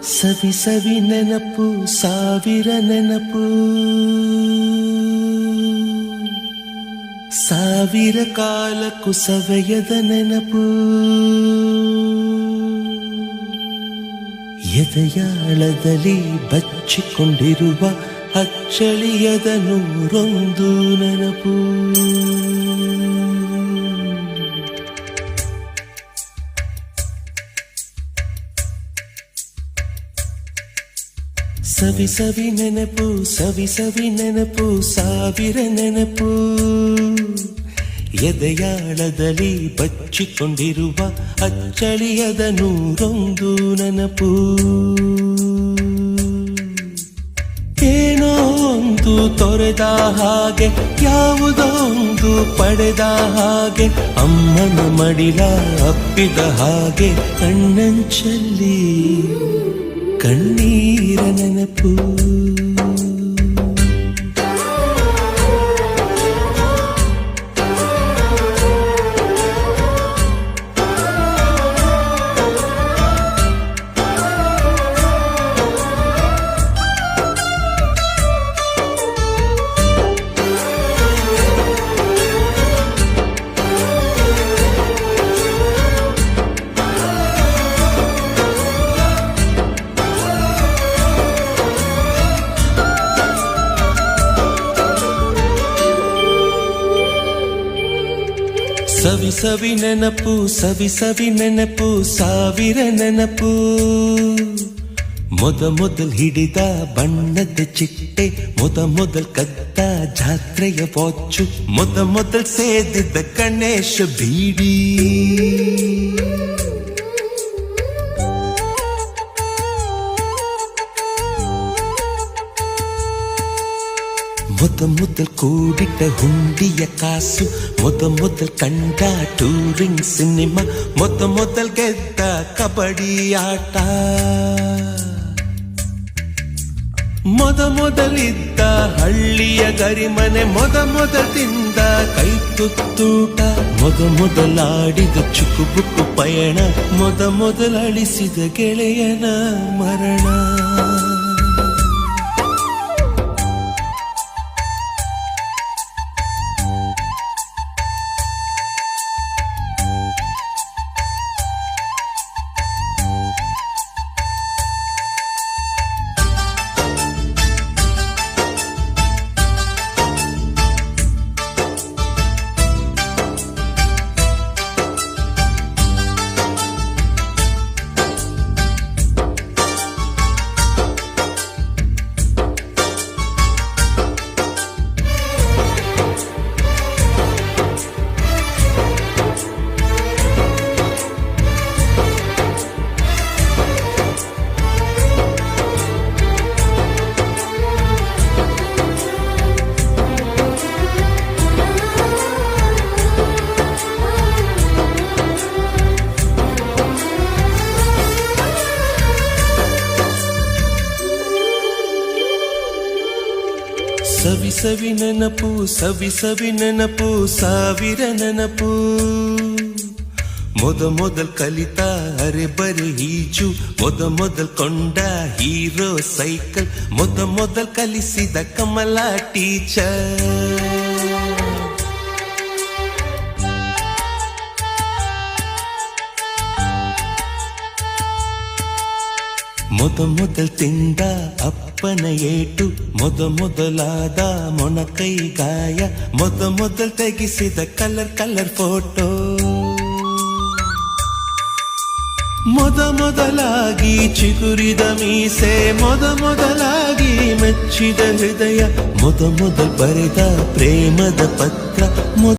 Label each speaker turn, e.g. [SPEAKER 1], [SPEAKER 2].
[SPEAKER 1] ಸವಿ ಸವಿ ನೆನಪು ಸಾವಿರ ನೆನಪು ಸಾವಿರ ಕಾಲಕ್ಕೂ ಸವೆಯದ ನೆನಪು ಎದೆಯಾಳದಲ್ಲಿ ಬಚ್ಚಿಕೊಂಡಿರುವ ಅಚ್ಚಳಿಯದ ನೂರೊಂದು ನೆನಪು ಸವಿ ಸವಿ ನೆನಪು ಸವಿ ಸವಿ ನೆನಪು ಸಾವಿರ ನೆನಪು ಎದೆಯಾಳದಲ್ಲಿ ಬಚ್ಚಿಕೊಂಡಿರುವ ಅಚ್ಚಳಿಯದ ನೂರೊಂದು ನೆನಪು ಏನೋ ಒಂದು ತೊರೆದ ಹಾಗೆ ಯಾವುದೋ ಒಂದು ಪಡೆದ ಹಾಗೆ ಅಮ್ಮನ ಮಡಿಲ ಅಪ್ಪಿದ ಹಾಗೆ ಕಣ್ಣಂಚಲ್ಲಿ ಕಣ್ಣೀರ ನೆನಪು ಸವಿ ಸವಿ ನೆನಪು ಸವಿ ಸವಿ ನೆನಪು ಸಾವಿರ ನೆನಪು ಮೊದಲ್ ಹಿಡಿದ ಬಣ್ಣದ ಚಿಟ್ಟೆ ಮೊದಲ್ ಕದ್ದ ಜಾತ್ರೆಯ ವಾಚು ಮೊದಲ್ ಸೇದಿದ್ದ ಗಣೇಶ ಬೀಡಿ ಮೊದಲ್ ಕೂಡಿಟ್ಟ ಹುಂಡಿಯ ಕಾಸು ಮೊದಲ್ ಕಂಡ ಟೂರಿಂಗ್ ಸಿನಿಮಾ ಮೊದಲ್ ಗೆದ್ದ ಕಬಡ್ಡಿ ಆಟ ಮೊದಲಿದ್ದ ಹಳ್ಳಿಯ ಗರಿಮನೆ ಮೊದಲ್ ತಿಂದ ಕೈ ತುತ್ತೂಟ ಮೊದಲಾಡಿದ ಚುಕುಬುಕು ಪಯಣ ಮೊದಲಳಿಸಿದ ಗೆಳೆಯನ ಮರಣ ಸವಿ ಸವಿ ನೆನಪು ಸವಿ ಸವಿ ನೆನಪು ಸಾವಿರ ನೆನಪು ಮೊದಲ್ ಕಲಿತ ಅರೆಬರೆ ಈಜು ಮೊದಲ್ ಕೊಂಡ ಹೀರೋ ಸೈಕಲ್ ಮೊದಲ್ ಕಲಿಸಿದ ಕಮಲ ಟೀಚರ್ ಮೊದಲ್ ತಿಂದ ಅಪ್ಪನ ಏಟು ಮೊದಲಾದ ಮೊಣಕೈ ಗಾಯ ಮೊದಲ್ ತೆಗೆಸಿದ ಕಲರ್ ಫೋಟೋ ಮೊದಲಾಗಿ ಚಿಗುರಿದ ಮೀಸೆ ಮೊದಲಾಗಿ ಮೆಚ್ಚಿದ ಹೃದಯ ಮೊದಲ್ ಬರೆದ ಪ್ರೇಮದ ಪತ್ರ